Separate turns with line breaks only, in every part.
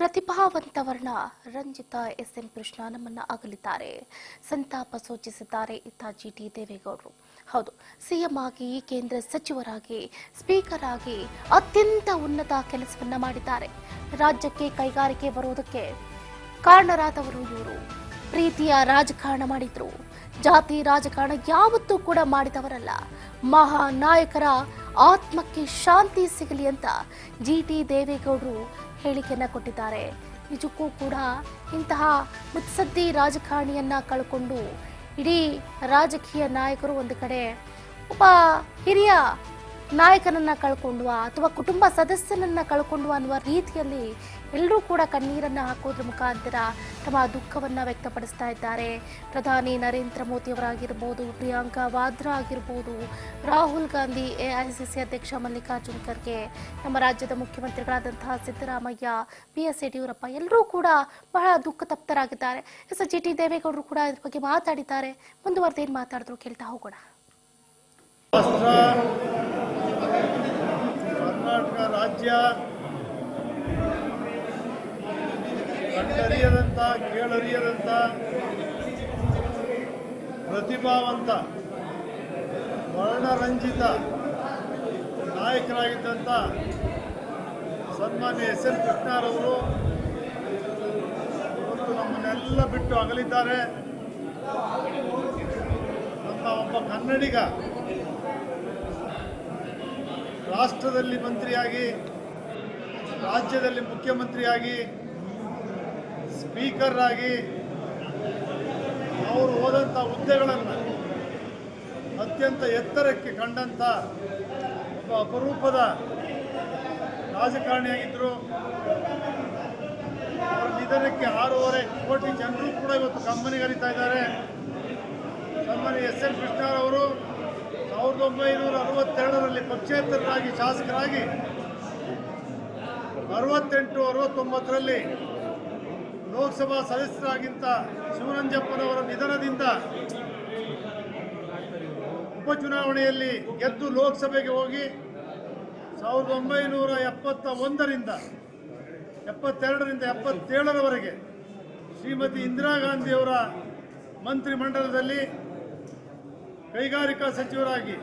ಪ್ರತಿಭಾವಂತ ವರ್ಣ ರಂಜಿತ ಎಸ್ಎಂ ಕೃಷ್ಣ ನಮ್ಮನ್ನ ಅಗಲಿದ್ದಾರೆ. ಸಂತಾಪ ಸೂಚಿಸಿದ್ದಾರೆ ಇತ್ತ ಜಿಟಿ ದೇವೇಗೌಡರು. ಹೌದು, ಸಿಎಂ ಆಗಿ, ಕೇಂದ್ರ ಸಚಿವರಾಗಿ, ಸ್ಪೀಕರ್ ಆಗಿ ಅತ್ಯಂತ ಉನ್ನತ ಕೆಲಸವನ್ನ ಮಾಡಿದ್ದಾರೆ. ರಾಜ್ಯಕ್ಕೆ ಕೈಗಾರಿಕೆ ಬರುವುದಕ್ಕೆ ಕಾರಣರಾದವರು ಇವರು. ಪ್ರೀತಿಯ ರಾಜಕಾರಣ ಮಾಡಿದ್ರು. ಜಾತಿ ರಾಜಕಾರಣ ಯಾವತ್ತೂ ಕೂಡ ಮಾಡಿದವರಲ್ಲ. ಮಹಾ ನಾಯಕರ ಆತ್ಮಕ್ಕೆ ಶಾಂತಿ ಸಿಗಲಿ ಅಂತ ಜಿಟಿ ದೇವೇಗೌಡರು ಹೇಳಿಕೆಯನ್ನ ಕೊಟ್ಟಿದ್ದಾರೆ. ನಿಜಕ್ಕೂ ಕೂಡ ಇಂತಹ ಮುತ್ಸದ್ದಿ ರಾಜಕಾರಣಿಯನ್ನ ಕಳ್ಕೊಂಡು ಇಡೀ ರಾಜಕೀಯ ನಾಯಕರು ಒಂದು ಕಡೆ ಒಬ್ಬ ಹಿರಿಯ ನಾಯಕನನ್ನ ಕಳ್ಕೊಂಡ್ವಾ ಅಥವಾ ಕುಟುಂಬ ಸದಸ್ಯನನ್ನ ಕಳ್ಕೊಂಡ್ವಾ ಅನ್ನುವ ರೀತಿಯಲ್ಲಿ ಎಲ್ಲರೂ ಕೂಡ ಕಣ್ಣೀರನ್ನ ಹಾಕೋದ್ರ ಮುಖಾಂತರ ತಮ್ಮ ದುಃಖವನ್ನ ವ್ಯಕ್ತಪಡಿಸ್ತಾ ಇದ್ದಾರೆ. ಪ್ರಧಾನಿ ನರೇಂದ್ರ ಮೋದಿ ಅವರಾಗಿರ್ಬೋದು, ಪ್ರಿಯಾಂಕಾ ವಾದ್ರಾ ಆಗಿರ್ಬೋದು, ರಾಹುಲ್ ಗಾಂಧಿ, ಎಐಸಿಸಿ ಅಧ್ಯಕ್ಷ ಮಲ್ಲಿಕಾರ್ಜುನ್ ಖರ್ಗೆ, ನಮ್ಮ ರಾಜ್ಯದ ಮುಖ್ಯಮಂತ್ರಿಗಳಾದಂತಹ ಸಿದ್ದರಾಮಯ್ಯ, ಬಿಎಸ್ ಯಡಿಯೂರಪ್ಪ ಎಲ್ಲರೂ ಕೂಡ ಬಹಳ ದುಃಖ ತಪ್ತರಾಗಿದ್ದಾರೆ. ಜಿಟಿ ದೇವೇಗೌಡರು ಕೂಡ ಇದ್ರ ಬಗ್ಗೆ ಮಾತಾಡಿದ್ದಾರೆ. ಮುಂದುವರೆದು ಏನ್ ಮಾತಾಡಿದ್ರು ಕೇಳ್ತಾ ಹೋಗೋಣ.
ಕರ್ನಾಟಕ ರಾಜ್ಯ ಕಂಡರಿಯದಂಥ ಕೇಳರಿಯದಂಥ ಪ್ರತಿಭಾವಂತ ವರ್ಣರಂಜಿತ ನಾಯಕರಾಗಿದ್ದಂಥ ಸನ್ಮಾನ್ಯ ಎಸ್ ಎನ್ ಕೃಷ್ಣರವರು ಇವತ್ತು ನಮ್ಮನ್ನೆಲ್ಲ ಬಿಟ್ಟು ಅಗಲಿದ್ದಾರೆ. ನಮ್ಮ ಒಬ್ಬ ಕನ್ನಡಿಗ ರಾಷ್ಟ್ರದಲ್ಲಿ ಮಂತ್ರಿಯಾಗಿ, ರಾಜ್ಯದಲ್ಲಿ ಮುಖ್ಯಮಂತ್ರಿಯಾಗಿ, ಸ್ಪೀಕರ್ ಆಗಿ ಅವರು ಹೋದಂಥ ಹುದ್ದೆಗಳನ್ನು ಅತ್ಯಂತ ಎತ್ತರಕ್ಕೆ ಕಂಡಂಥ ಒಬ್ಬ ಅಪರೂಪದ ರಾಜಕಾರಣಿಯಾಗಿದ್ದರು. ಅವರ ನಿಧನಕ್ಕೆ 6.5 ಕೋಟಿ ಜನರು ಕೂಡ ಇವತ್ತು ಕಂಬನಿಗರಿತಾ ಇದ್ದಾರೆ. ಸನ್ಮಾನ್ಯ ಎಸ್ ಎನ್ ಕೃಷ್ಣರವರು 1962ರಲ್ಲಿ ಪಕ್ಷೇತರರಾಗಿ ಶಾಸಕರಾಗಿ 68-69ರಲ್ಲಿ ಲೋಕಸಭಾ ಸದಸ್ಯರಾಗಿದ್ದ ಶಿವರಂಜಪ್ಪನವರ ನಿಧನದಿಂದ ಉಪಚುನಾವಣೆಯಲ್ಲಿ ಗೆದ್ದು ಲೋಕಸಭೆಗೆ ಹೋಗಿ 1971ರಿಂದ 72ರಿಂದ 77ರವರೆಗೆ ಶ್ರೀಮತಿ ಇಂದಿರಾ ಗಾಂಧಿಯವರ ಮಂತ್ರಿಮಂಡಲದಲ್ಲಿ ಕೈಗಾರಿಕಾ ಸಚಿವರಾಗಿ,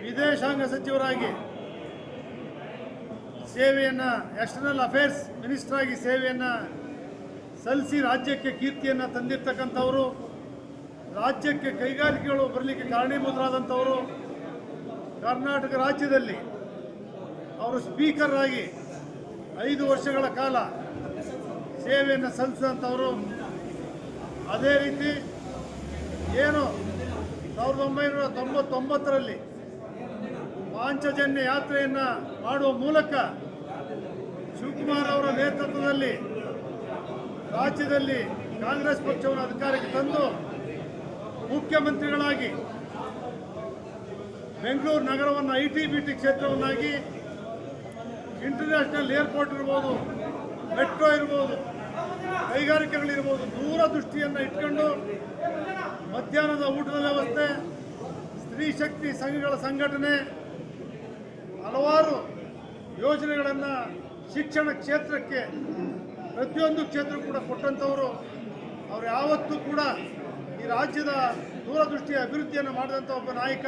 ವಿದೇಶಾಂಗ ಸಚಿವರಾಗಿ ಸೇವೆಯನ್ನು, ಎಕ್ಸ್ಟರ್ನಲ್ ಅಫೇರ್ಸ್ ಮಿನಿಸ್ಟರ್ ಆಗಿ ಸೇವೆಯನ್ನು ಸಲ್ಲಿಸಿ ರಾಜ್ಯಕ್ಕೆ ಕೀರ್ತಿಯನ್ನು ತಂದಿರ್ತಕ್ಕಂಥವರು, ರಾಜ್ಯಕ್ಕೆ ಕೈಗಾರಿಕೆಗಳು ಬರಲಿಕ್ಕೆ ಕಾರಣೀಭೂತರಾದಂಥವರು. ಕರ್ನಾಟಕ ರಾಜ್ಯದಲ್ಲಿ ಅವರು ಸ್ಪೀಕರ್ ಆಗಿ 5 ವರ್ಷಗಳ ಕಾಲ ಸೇವೆಯನ್ನು ಸಲ್ಲಿಸಿದಂಥವರು. ಅದೇ ರೀತಿ ಏನು 1999ರಲ್ಲಿ ಪಾಂಚಜನ್ಯ ಯಾತ್ರೆಯನ್ನು ಮಾಡುವ ಮೂಲಕ ಶಿವಕುಮಾರ್ ಅವರ ನೇತೃತ್ವದಲ್ಲಿ ರಾಜ್ಯದಲ್ಲಿ ಕಾಂಗ್ರೆಸ್ ಪಕ್ಷವನ್ನು ಅಧಿಕಾರಕ್ಕೆ ತಂದು ಮುಖ್ಯಮಂತ್ರಿಗಳಾಗಿ ಬೆಂಗಳೂರು ನಗರವನ್ನು ಐಟಿ-ಬಿಟಿ ಕ್ಷೇತ್ರವನ್ನಾಗಿ, ಇಂಟರ್ನ್ಯಾಷನಲ್ ಏರ್ಪೋರ್ಟ್ ಇರ್ಬೋದು, ಮೆಟ್ರೋ ಇರ್ಬೋದು, ಕೈಗಾರಿಕೆಗಳಿರ್ಬೋದು, ದೂರದೃಷ್ಟಿಯನ್ನು ಇಟ್ಕೊಂಡು ಮಧ್ಯಾಹ್ನದ ಊಟದ ವ್ಯವಸ್ಥೆ, ಸ್ತ್ರೀ ಶಕ್ತಿ ಸಂಘಗಳ ಸಂಘಟನೆ, ಹಲವಾರು ಯೋಜನೆಗಳನ್ನು ಶಿಕ್ಷಣ ಕ್ಷೇತ್ರಕ್ಕೆ, ಪ್ರತಿಯೊಂದು ಕ್ಷೇತ್ರ ಕೂಡ ಕೊಟ್ಟಂಥವರು. ಅವರು ಯಾವತ್ತೂ ಕೂಡ ಈ ರಾಜ್ಯದ ದೂರದೃಷ್ಟಿಯ ಅಭಿವೃದ್ಧಿಯನ್ನು ಮಾಡಿದಂಥ ಒಬ್ಬ ನಾಯಕ.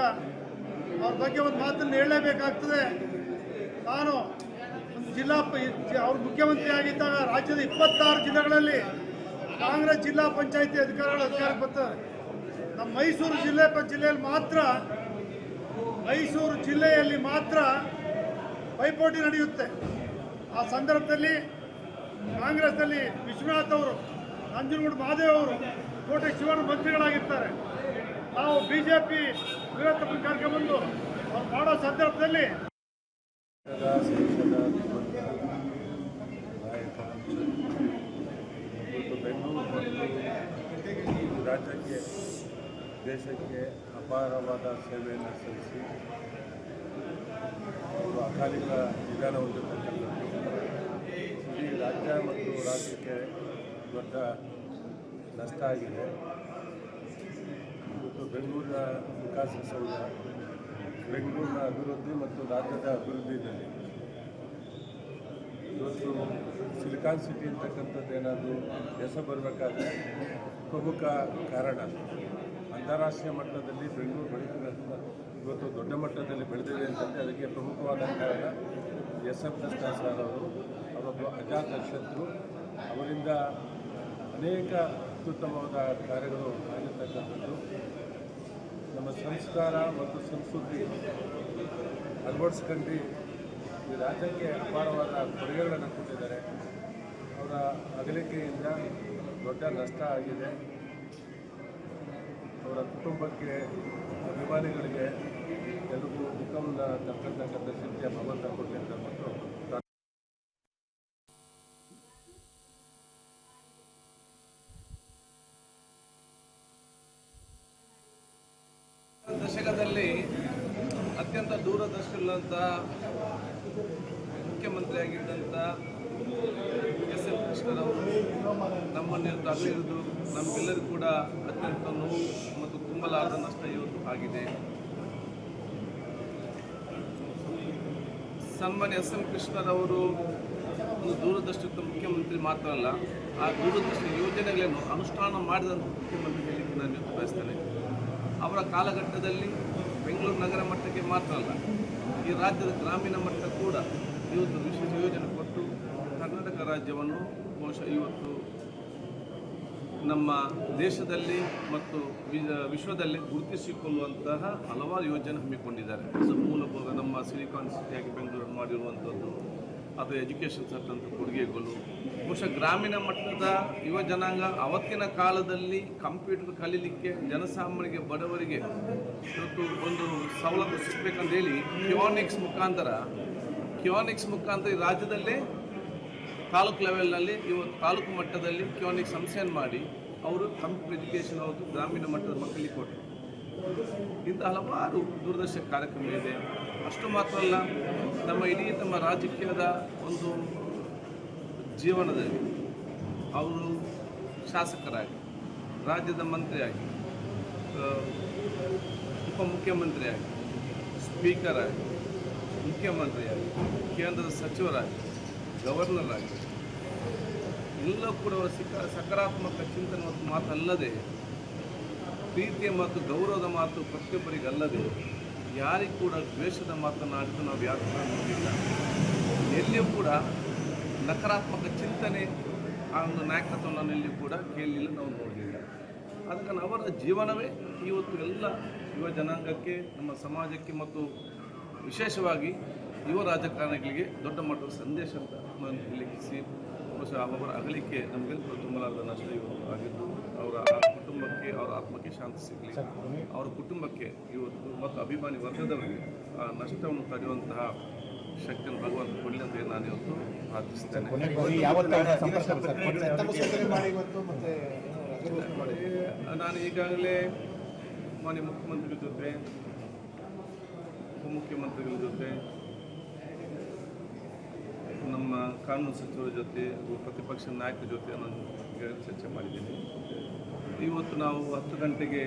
ಅವ್ರ ಬಗ್ಗೆ ಒಂದು ಮಾತನ್ನು ಹೇಳಲೇಬೇಕಾಗ್ತದೆ. ನಾನು ಒಂದು ಅವರು ಮುಖ್ಯಮಂತ್ರಿ ಆಗಿದ್ದಾಗ ರಾಜ್ಯದ 26 ಜಿಲ್ಲೆಗಳಲ್ಲಿ ಕಾಂಗ್ರೆಸ್ ಜಿಲ್ಲಾ ಪಂಚಾಯಿತಿ ಅಧಿಕಾರಕ್ಕೆ ಬರ್ತಾರೆ. ನಮ್ಮ ಮೈಸೂರು ಜಿಲ್ಲೆಯಲ್ಲಿ ಮಾತ್ರ ಪೈಪೋಟಿ ನಡೆಯುತ್ತೆ. ಆ ಸಂದರ್ಭದಲ್ಲಿ ಕಾಂಗ್ರೆಸ್ನಲ್ಲಿ ವಿಶ್ವನಾಥ್ ಅವರು, ನಂಜನಗೂಡು ಮಹಾದೇವ್ ಅವರು, ಕೋಟೆ ಶಿವಣ್ಣ ಮಂತ್ರಿಗಳಾಗಿರ್ತಾರೆ. ನಾವು ಬಿಜೆಪಿ ವಿರೋಧ ಕರ್ಕೊಂಡ್ಬಂದು ಅವ್ರು ಮಾಡೋ ಸಂದರ್ಭದಲ್ಲಿ
ಬೆಂಗಳೂರು ಮತ್ತು ರಾಜ್ಯಕ್ಕೆ, ದೇಶಕ್ಕೆ ಅಪಾರವಾದ ಸೇವೆಯನ್ನು ಸಲ್ಲಿಸಿ ಅಕಾಲಿಕ ನಿಧನ ಹೊಂದಿರತಕ್ಕಂಥದ್ದು ಇಡೀ ರಾಜ್ಯ ಮತ್ತು ರಾಜ್ಯಕ್ಕೆ ದೊಡ್ಡ ನಷ್ಟ ಆಗಿದೆ. ಇವತ್ತು ಬೆಂಗಳೂರಿನ ವಿಕಾಸಸೌಧ, ಬೆಂಗಳೂರಿನ ಅಭಿವೃದ್ಧಿ ಮತ್ತು ರಾಜ್ಯದ ಅಭಿವೃದ್ಧಿಯಲ್ಲಿ ಇವತ್ತು ಸಿಲಿಕಾನ್ ಸಿಟಿ ಅಂತಕ್ಕಂಥದ್ದು ಏನಾದರೂ ಹೆಸರು ಬರಬೇಕಾದ್ರೆ ಪ್ರಮುಖ ಕಾರಣ ಅಂತಾರಾಷ್ಟ್ರೀಯ ಮಟ್ಟದಲ್ಲಿ ಬೆಂಗಳೂರು ಬೆಳೀತಿರೋದ್ರಿಂದ ಇವತ್ತು ದೊಡ್ಡ ಮಟ್ಟದಲ್ಲಿ ಬೆಳೆದಿದೆ ಅಂತಂದರೆ ಅದಕ್ಕೆ ಪ್ರಮುಖವಾದ ಕಾರಣ SF ಕೃಷ್ಣ ಸರ್ ಅವರು ಅವರೊಬ್ಬ ಅಜಾತ ಶತ್ರು. ಅವರಿಂದ ಅನೇಕ ಅತ್ಯುತ್ತಮವಾದ ಕಾರ್ಯಗಳು ಆಗಿರ್ತಕ್ಕಂಥದ್ದು. ನಮ್ಮ ಸಂಸ್ಕಾರ ಮತ್ತು ಸಂಸ್ಕೃತಿ ಅಳವಡಿಸ್ಕೊಂಡು ಈ ರಾಜ್ಯಕ್ಕೆ ಅಪಾರವಾದ ಕೊಡುಗೆಗಳನ್ನು ಕೊಟ್ಟಿದ್ದಾರೆ. ಅವರ ಅಗಲಿಕೆಯಿಂದ ದೊಡ್ಡ ನಷ್ಟ ಆಗಿದೆ. ಅವರ ಕುಟುಂಬಕ್ಕೆ, ಅಭಿಮಾನಿಗಳಿಗೆ ಎಲ್ಲರಿಗೂ ದುಃಖವನ್ನು ತಕ್ಕಂತಕ್ಕಂಥ ಶಕ್ತಿಯ ಭಗವಂತ ಕೊಡಲಿ ಅಂತ ಮತ್ತು
ದಶಕದಲ್ಲಿ ಅತ್ಯಂತ ದೂರದರ್ಶಿಗಳಂಥ ಮುಖ್ಯಮಂತ್ರಿಯಾಗಿದ್ದಂಥ SF ಕೃಷ್ಣರವರು ನಮ್ಮನ್ನು ಅಗಲಿರುವುದು ನಮಗೆಲ್ಲರಿಗೂ ಕೂಡ ಅತ್ಯಂತ ನೋವು ಮತ್ತು ತುಂಬಲಾರದ ನಷ್ಟ ಇವತ್ತು ಆಗಿದೆ. ಸನ್ಮಾನ್ಯ SM ಕೃಷ್ಣರವರು ಒಂದು ದೂರದರ್ಶಿತ ಮುಖ್ಯಮಂತ್ರಿ ಮಾತ್ರ ಅಲ್ಲ, ಆ ದೂರದರ್ಶನ ಯೋಜನೆಗಳನ್ನು ಅನುಷ್ಠಾನ ಮಾಡಿದಂಥ ಮುಖ್ಯಮಂತ್ರಿ ಹೇಳಿಕ್ಕೆ ನಾನು ಇವತ್ತು ಬಯಸ್ತೇನೆ. ಅವರ ಕಾಲಘಟ್ಟದಲ್ಲಿ ಬೆಂಗಳೂರು ನಗರ ಮಟ್ಟಕ್ಕೆ ಮಾತ್ರ ಅಲ್ಲ, ಈ ರಾಜ್ಯದ ಗ್ರಾಮೀಣ ಮಟ್ಟ ಕೂಡ ಇವತ್ತು ವಿಶೇಷ ಯೋಜನೆ ಕೊಟ್ಟು ಕರ್ನಾಟಕ ರಾಜ್ಯವನ್ನು ಬಹುಶಃ ಇವತ್ತು ನಮ್ಮ ದೇಶದಲ್ಲಿ ಮತ್ತು ವಿಶ್ವದಲ್ಲಿ ಗುರುತಿಸಿಕೊಳ್ಳುವಂತಹ ಹಲವಾರು ಯೋಜನೆ ಹಮ್ಮಿಕೊಂಡಿದ್ದಾರೆ. ಮೂಲಭೂತ ನಮ್ಮ ಸಿಲಿಕಾನ್ ಸಿಟಿಯಾಗಿ ಬೆಂಗಳೂರು ಮಾಡಿರುವಂಥದ್ದು, ಅದು ಎಜುಕೇಷನ್ ಸೆಕ್ಟರ್ ಕೊಡುಗೆಗಳು, ಬಹುಶಃ ಗ್ರಾಮೀಣ ಮಟ್ಟದ ಯುವ ಜನಾಂಗ ಅವತ್ತಿನ ಕಾಲದಲ್ಲಿ ಕಂಪ್ಯೂಟರ್ ಕಲೀಲಿಕ್ಕೆ ಜನಸಾಮಾನ್ಯರಿಗೆ, ಬಡವರಿಗೆ ಇವತ್ತು ಒಂದು ಸವಲತ್ತು ಸಿಗಬೇಕಂತ ಹೇಳಿ ಕಿಯಾನಿಕ್ಸ್ ಮುಖಾಂತರ ಈ ರಾಜ್ಯದಲ್ಲೇ ತಾಲೂಕು ಲೆವೆಲ್ನಲ್ಲಿ ಇವತ್ತು ತಾಲೂಕು ಮಟ್ಟದಲ್ಲಿ ಕಿಯಾನಿಕ್ಸ್ ಸಂಸ್ಥೆಯನ್ನು ಮಾಡಿ ಅವರು ಕಂಪ್ಯೂಟರ್ ಎಜುಕೇಷನ್ ಅವರು ಗ್ರಾಮೀಣ ಮಟ್ಟದ ಮಕ್ಕಳಿಗೆ ಕೊಟ್ಟರು. ಇಂಥ ಹಲವಾರು ದೂರದರ್ಶನ ಕಾರ್ಯಕ್ರಮ ಇದೆ. ಅಷ್ಟು ಮಾತ್ರ ಅಲ್ಲ, ನಮ್ಮ ರಾಜಕೀಯದ ಒಂದು ಜೀವನದಲ್ಲಿ ಅವರು ಶಾಸಕರಾಗಿ, ರಾಜ್ಯದ ಮಂತ್ರಿಯಾಗಿ, ಉಪಮುಖ್ಯಮಂತ್ರಿಯಾಗಿ, ಸ್ಪೀಕರ್ ಆಗಿ, ಮುಖ್ಯಮಂತ್ರಿಯಾಗಿ, ಕೇಂದ್ರದ ಸಚಿವರಾಗಿ, ಗವರ್ನರ್ ಆಗಿ ಎಲ್ಲ ಕೂಡ ಸಕಾರಾತ್ಮಕ ಚಿಂತನೆ ಮತ್ತು ಮಾತಲ್ಲದೆ, ಪ್ರೀತಿಯ ಮತ್ತು ಗೌರವದ ಮಾತು ಪ್ರತಿಯೊಬ್ಬರಿಗಲ್ಲದೆ, ಯಾರಿಗೂ ಕೂಡ ದ್ವೇಷದ ಮಾತನಾಡಿದ್ದು ನಾವು ಯಾರು ಕೂಡ ನೋಡಿಲ್ಲ. ಎಲ್ಲಿಯೂ ಕೂಡ ನಕಾರಾತ್ಮಕ ಚಿಂತನೆ ಆ ಒಂದು ನಾಯಕತ್ವವನ್ನು ಎಲ್ಲಿಯೂ ಕೂಡ ಕೇಳಲಿಲ್ಲ, ನಾವು ನೋಡಲಿಲ್ಲ. ಅದಕ್ಕೆ ಅವರ ಜೀವನವೇ ಇವತ್ತು ಎಲ್ಲ ಯುವ ಜನಾಂಗಕ್ಕೆ, ನಮ್ಮ ಸಮಾಜಕ್ಕೆ ಮತ್ತು ವಿಶೇಷವಾಗಿ ಯುವ ರಾಜಕಾರಣಿಗಳಿಗೆ ದೊಡ್ಡ ಮಟ್ಟದ ಸಂದೇಶ ಅಂತ ಹೇಳಿಸಿ ಬಹುಶಃ ಅವರ ಅಗಲಿಕೆ ನಮಗೆಲ್ಲರೂ ತುಂಬಲಾರದ ನಷ್ಟ ಇವತ್ತು ಆಗಿದ್ದು, ಅವರ ಕುಟುಂಬಕ್ಕೆ, ಅವರ ಆತ್ಮಕ್ಕೆ ಶಾಂತಿ ಸಿಗಲಿ, ಅವರ ಕುಟುಂಬಕ್ಕೆ ಇವತ್ತು ಮತ್ತು ಅಭಿಮಾನಿ ವರ್ಗದವರಿಗೆ ಆ ನಷ್ಟವನ್ನು ತಡೆಯುವಂತಹ ಶಕ್ತಿಯನ್ನು ಭಗವಂತ ಕೊಡಲಿ ಅಂತ ನಾನು ಇವತ್ತು ಪ್ರಾರ್ಥಿಸ್ತೇನೆ. ನಾನು ಈಗಾಗಲೇ ಮಾನ್ಯ ಮುಖ್ಯಮಂತ್ರಿಗಳ ಜೊತೆ, ಉಪಮುಖ್ಯಮಂತ್ರಿಗಳ ಜೊತೆ, ನಮ್ಮ ಕಾನೂನು ಸಚಿವರ ಜೊತೆ, ಪ್ರತಿಪಕ್ಷ ನಾಯಕರ ಜೊತೆ ನಾನು ಚರ್ಚೆ ಮಾಡಿದ್ದೀನಿ. ಇವತ್ತು ನಾವು 10 ಗಂಟೆಗೆ